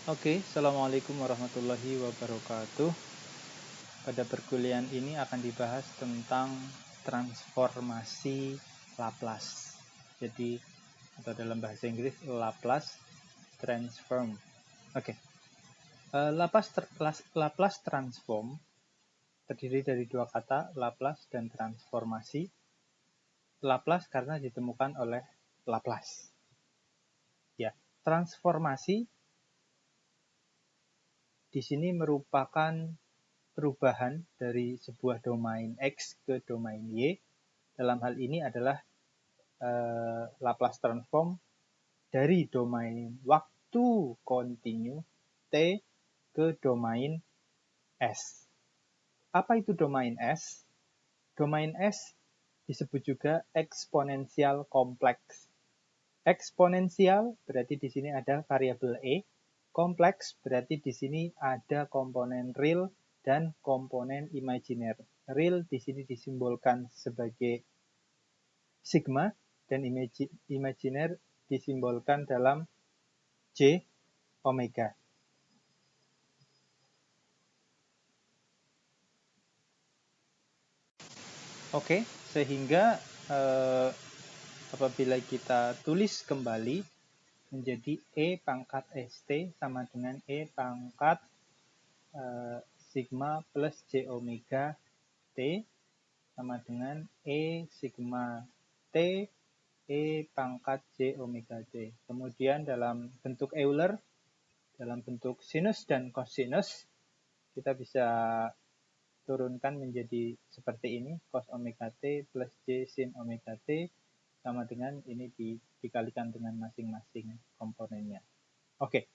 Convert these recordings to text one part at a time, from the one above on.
Oke, Assalamualaikum warahmatullahi wabarakatuh. Pada perkuliahan ini akan dibahas tentang transformasi Laplace. Jadi, atau dalam bahasa Inggris, Laplace transform. Oke, Laplace transform terdiri dari dua kata, Laplace dan transformasi. Laplace karena ditemukan oleh Laplace. Ya, transformasi di sini merupakan perubahan dari sebuah domain X ke domain Y. Dalam hal ini adalah Laplace transform dari domain waktu kontinu T ke domain S. Apa itu domain S? Domain S disebut juga eksponensial kompleks. Eksponensial berarti di sini ada variabel E. Kompleks berarti di sini ada komponen real dan komponen imajiner. Real di sini disimbolkan sebagai sigma dan imajiner disimbolkan dalam J omega. Oke, sehingga apabila kita tulis kembali menjadi E pangkat ST sama dengan E pangkat sigma plus J omega T sama dengan E sigma T E pangkat J omega T. Kemudian dalam bentuk Euler, dalam bentuk sinus dan kosinus, kita bisa turunkan menjadi seperti ini, cos omega T plus J sin omega T sama dengan ini dikalikan dengan masing-masing komponennya. Oke,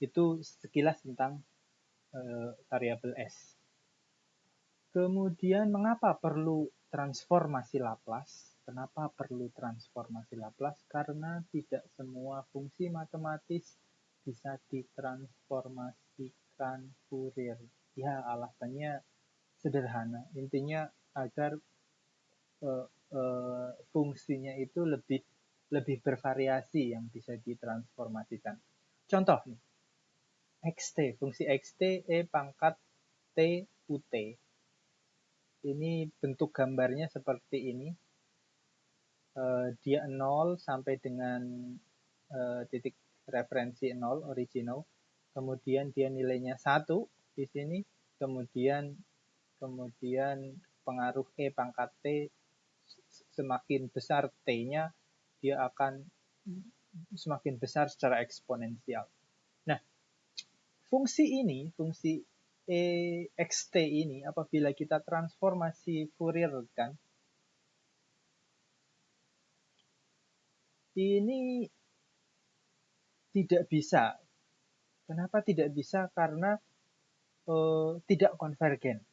itu sekilas tentang variabel S. Kemudian mengapa perlu transformasi Laplace? Kenapa perlu transformasi Laplace? Karena tidak semua fungsi matematis bisa ditransformasikan Fourier. Ya, alasannya sederhana. Intinya agar fungsinya itu lebih bervariasi yang bisa ditransformasikan. Contoh nih, xt, fungsi xt E pangkat T UT. Ini bentuk gambarnya seperti ini. Dia 0 sampai dengan titik referensi 0, original. Kemudian dia nilainya 1 di sini. Kemudian pengaruh E pangkat T semakin besar T-nya, dia akan semakin besar secara eksponensial. Nah, fungsi xt ini apabila kita transformasi Fourier kan, ini tidak bisa. Kenapa tidak bisa? Karena tidak konvergen.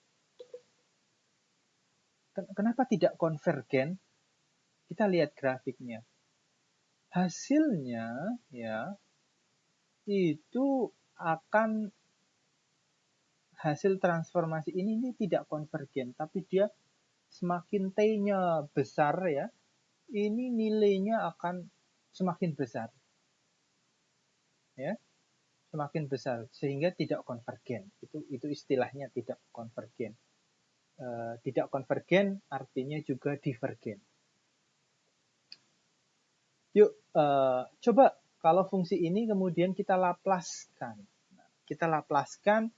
Kenapa tidak konvergen? Kita lihat grafiknya. Hasilnya ya itu akan hasil transformasi ini tidak konvergen, tapi dia semakin T-nya besar ya, ini nilainya akan semakin besar. Ya, semakin besar sehingga tidak konvergen. Itu istilahnya tidak konvergen. Tidak konvergen artinya juga divergen. Yuk, coba kalau fungsi ini kemudian kita laplaskan. Kita laplaskan,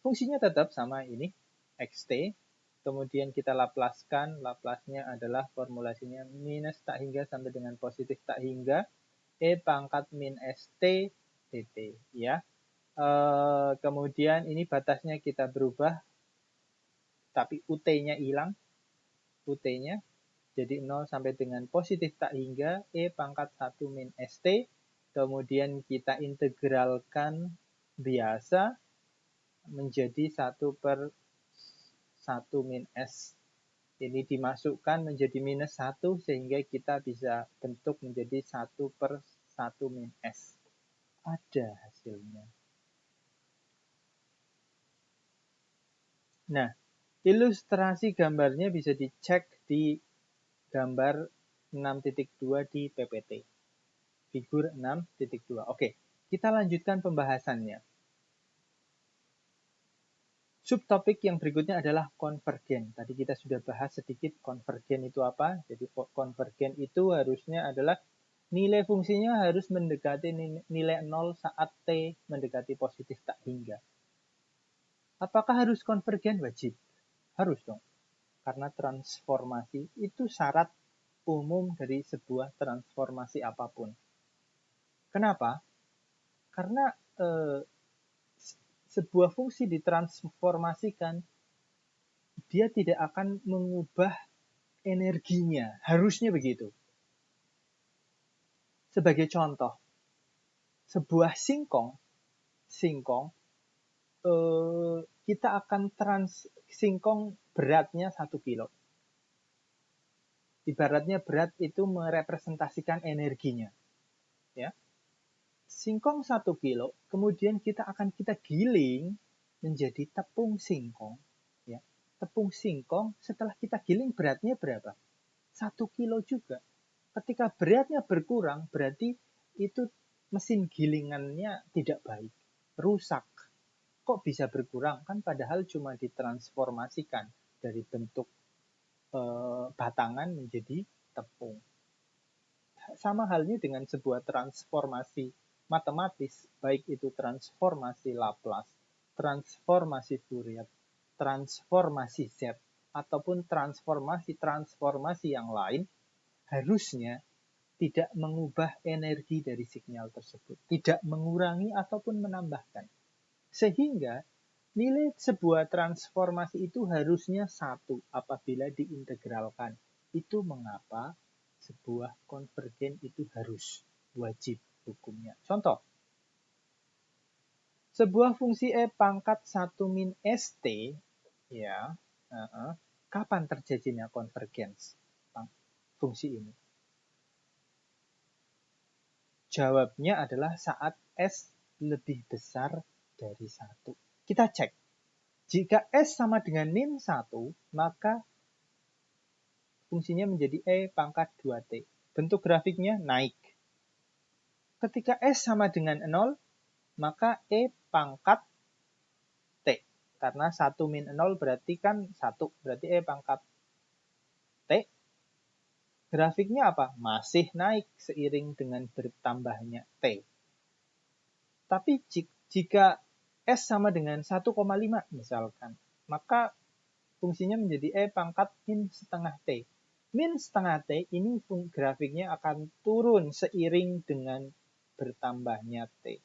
fungsinya tetap sama ini, xt. Kemudian kita laplaskan, laplasnya adalah formulasinya minus tak hingga sampai dengan positif tak hingga E pangkat min st dt. Ya. Kemudian ini batasnya kita berubah, tapi ut-nya hilang, ut-nya. Jadi 0 sampai dengan positif tak hingga E pangkat 1 min ST. Kemudian kita integralkan biasa menjadi 1 per 1 min S. Ini dimasukkan menjadi minus 1 sehingga kita bisa bentuk menjadi 1 per 1 min S. Ada hasilnya. Nah, ilustrasi gambarnya bisa dicek di gambar 6.2 di PPT. Figur 6.2. Oke, Kita lanjutkan pembahasannya. Subtopik yang berikutnya adalah konvergen. Tadi kita sudah bahas sedikit konvergen itu apa. Jadi konvergen itu harusnya adalah nilai fungsinya harus mendekati nilai 0 saat T mendekati positif tak hingga. Apakah harus konvergen? Wajib. Harus dong. Karena transformasi itu syarat umum dari sebuah transformasi apapun. Kenapa? Karena sebuah fungsi ditransformasikan, dia tidak akan mengubah energinya. Harusnya begitu. Sebagai contoh, sebuah singkong kita akan singkong beratnya 1 kilo. Ibaratnya berat itu merepresentasikan energinya. Ya. Singkong 1 kilo, kemudian kita giling menjadi tepung singkong. Ya. Tepung singkong setelah kita giling beratnya berapa? 1 kilo juga. Ketika beratnya berkurang, berarti itu mesin gilingannya tidak baik, rusak. Kok bisa berkurang? Kan padahal cuma ditransformasikan dari bentuk batangan menjadi tepung. Sama halnya dengan sebuah transformasi matematis, baik itu transformasi Laplace, transformasi Fourier, transformasi Z, ataupun transformasi yang lain, harusnya tidak mengubah energi dari sinyal tersebut, tidak mengurangi ataupun menambahkan. Sehingga nilai sebuah transformasi itu harusnya 1 apabila diintegralkan. Itu mengapa sebuah konvergen itu harus wajib hukumnya. Contoh, sebuah fungsi E pangkat 1 min ST, ya, kapan terjadinya konvergens fungsi ini? Jawabnya adalah saat S lebih besar dari 1. Kita cek. Jika S sama dengan min 1, maka fungsinya menjadi E pangkat 2T. Bentuk grafiknya naik. Ketika S sama dengan 0, maka E pangkat T. Karena 1 min 0 berarti kan 1. Berarti E pangkat T. Grafiknya apa? Masih naik seiring dengan bertambahnya T. Tapi jika S sama dengan 1,5 misalkan, maka fungsinya menjadi E pangkat min setengah T. Min setengah T ini grafiknya akan turun seiring dengan bertambahnya T.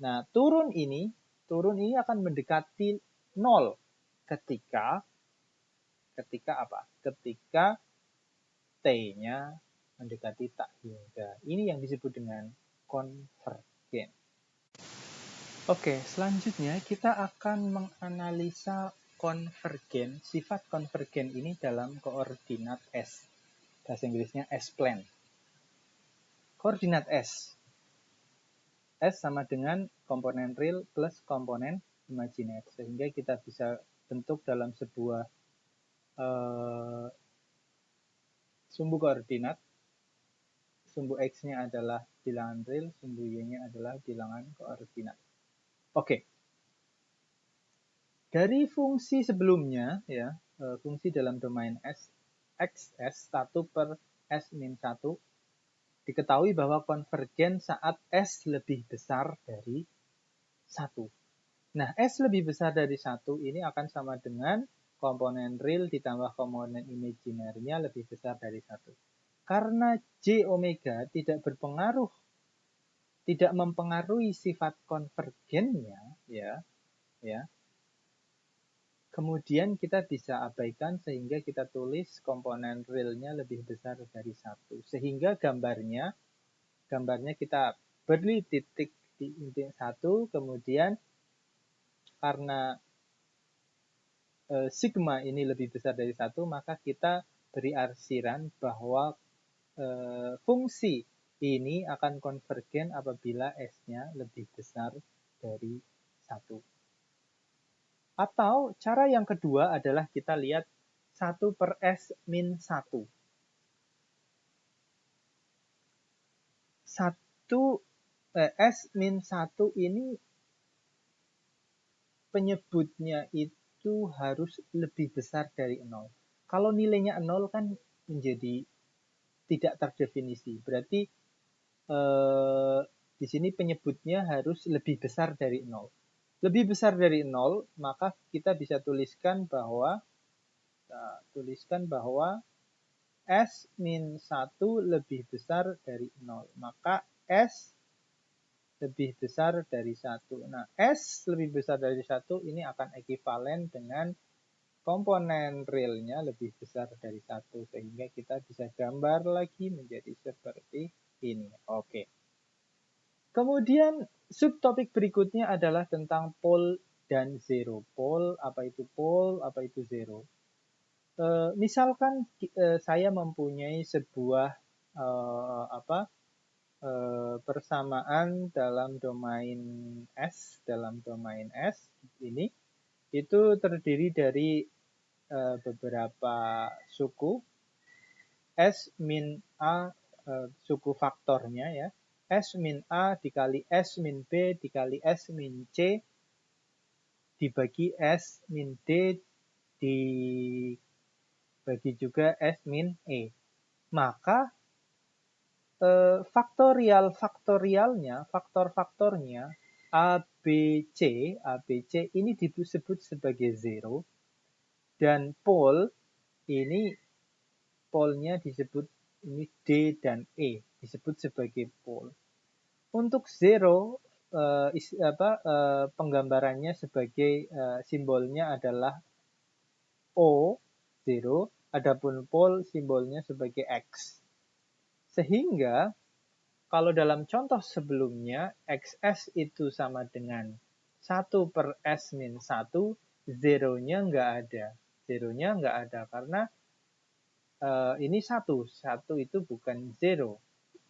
Nah, turun ini akan mendekati 0 ketika apa? Ketika T-nya mendekati tak hingga. Ini yang disebut dengan konvergen. Oke, selanjutnya kita akan menganalisa konvergen, sifat konvergen ini dalam koordinat S. Bahasa Inggrisnya S-plane. Koordinat S. S sama dengan komponen real plus komponen imajiner. Sehingga kita bisa bentuk dalam sebuah sumbu koordinat. Sumbu X-nya adalah bilangan real, sumbu Y-nya adalah bilangan koordinat. Oke. Dari fungsi sebelumnya, ya, fungsi dalam domain S, XS 1 per S-1, diketahui bahwa konvergen saat S lebih besar dari 1. Nah, S lebih besar dari 1 ini akan sama dengan komponen real ditambah komponen imajinernya lebih besar dari 1. Karena J omega tidak mempengaruhi sifat konvergennya, ya. Kemudian kita bisa abaikan sehingga kita tulis komponen realnya lebih besar dari 1. Sehingga gambarnya kita beri titik di inti 1, kemudian karena sigma ini lebih besar dari 1, maka kita beri arsiran bahwa fungsi ini akan konvergen apabila S-nya lebih besar dari 1. Atau cara yang kedua adalah kita lihat 1 per S min 1. 1 S min 1 ini penyebutnya itu harus lebih besar dari 0. Kalau nilainya 0 kan menjadi tidak terdefinisi. Berarti di sini penyebutnya harus lebih besar dari 0. Lebih besar dari 0, maka kita bisa tuliskan bahwa S min 1 lebih besar dari 0. Maka S lebih besar dari 1. Nah, S lebih besar dari 1 ini akan ekivalen dengan komponen realnya lebih besar dari 1. Sehingga kita bisa gambar lagi menjadi seperti ini. Oke. Kemudian subtopik berikutnya adalah tentang pole dan zero. Pole, apa itu pole, apa itu zero. Misalkan saya mempunyai sebuah persamaan dalam domain S, ini itu terdiri dari beberapa suku S min A, suku faktornya ya, S min A dikali S min B dikali S min C dibagi S min D dibagi juga S min E. Maka faktor-faktornya ABC ini disebut sebagai zero, dan pole-nya disebut ini D dan E disebut sebagai pole. Untuk zero penggambarannya sebagai simbolnya adalah O, zero, adapun pole simbolnya sebagai X. Sehingga kalau dalam contoh sebelumnya XS itu sama dengan 1 per S min 1, zeronya nggak ada. Zeronya nggak ada karena ini 1 itu bukan zero.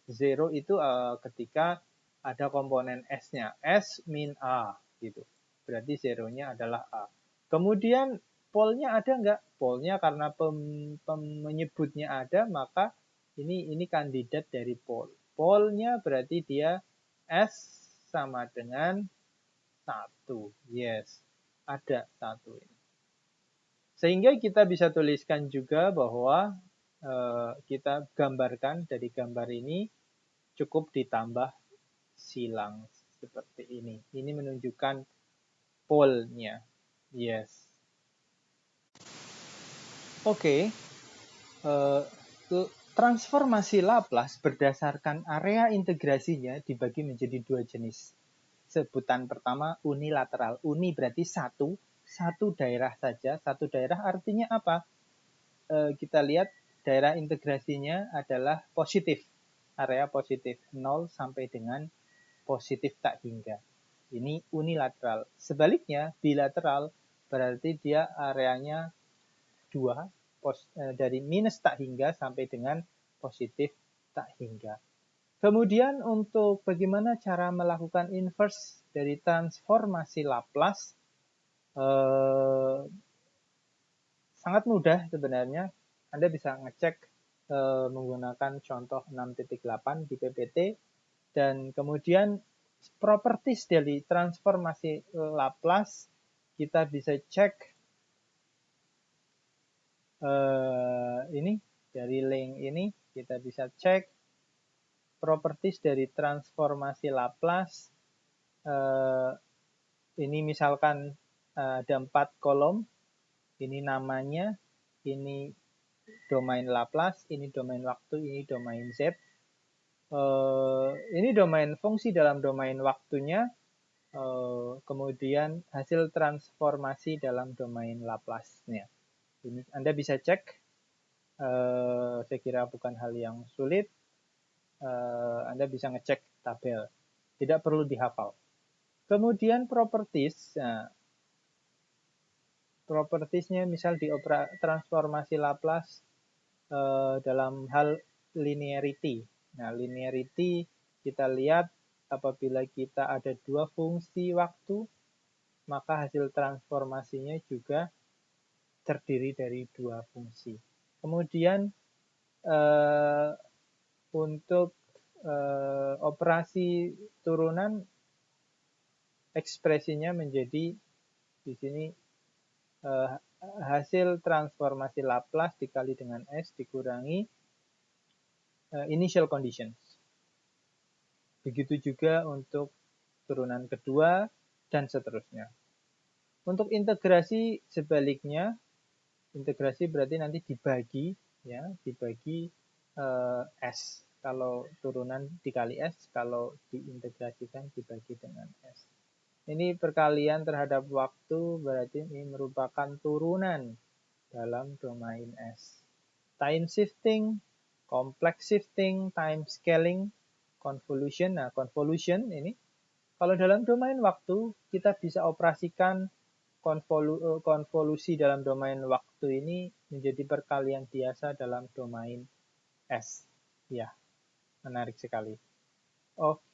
Zero itu ketika ada komponen S-nya, S min A gitu. Berarti zeronya adalah A. Kemudian pole-nya ada nggak? Pole-nya karena menyebutnya ada, maka ini kandidat dari pole. Pole-nya berarti dia S sama dengan 1. Yes, ada 1 ini. Sehingga kita bisa tuliskan juga bahwa kita gambarkan dari gambar ini cukup ditambah silang seperti ini. Ini menunjukkan pole-nya. Yes. Oke. Transformasi Laplace berdasarkan area integrasinya dibagi menjadi dua jenis. Sebutan pertama unilateral. Uni berarti satu daerah saja. Satu daerah artinya apa? Kita lihat daerah integrasinya adalah positif. Area positif 0 sampai dengan positif tak hingga. Ini unilateral. Sebaliknya bilateral berarti dia areanya 2, dari minus tak hingga sampai dengan positif tak hingga. Kemudian untuk bagaimana cara melakukan inverse dari transformasi Laplace, sangat mudah sebenarnya. Anda bisa ngecek menggunakan contoh 6.8 di PPT, dan kemudian properties dari transformasi Laplace kita bisa cek ini dari link ini. Kita bisa cek properties dari transformasi Laplace. Ini misalkan ada 4 kolom. Ini namanya, ini domain Laplace, ini domain waktu, ini domain Z. Ini domain fungsi dalam domain waktunya, kemudian hasil transformasi dalam domain Laplace-nya. Ini Anda bisa cek, saya kira bukan hal yang sulit. Anda bisa ngecek tabel, tidak perlu dihafal. Kemudian properties, propertiesnya misal di transformasi Laplace dalam hal linearity. Nah, linearity kita lihat apabila kita ada dua fungsi waktu, maka hasil transformasinya juga terdiri dari dua fungsi. Kemudian untuk operasi turunan ekspresinya menjadi di sini hasil transformasi Laplace dikali dengan S dikurangi initial conditions. Begitu juga untuk turunan kedua dan seterusnya. Untuk integrasi sebaliknya, integrasi berarti nanti dibagi ya, dibagi S. Kalau turunan dikali S, kalau diintegrasikan dibagi dengan S. Ini perkalian terhadap waktu berarti ini merupakan turunan dalam domain S. Time shifting, complex shifting, time scaling, convolution. Nah, convolution ini kalau dalam domain waktu kita bisa operasikan konvolusi dalam domain waktu ini menjadi perkalian biasa dalam domain S. Ya, menarik sekali. Oke.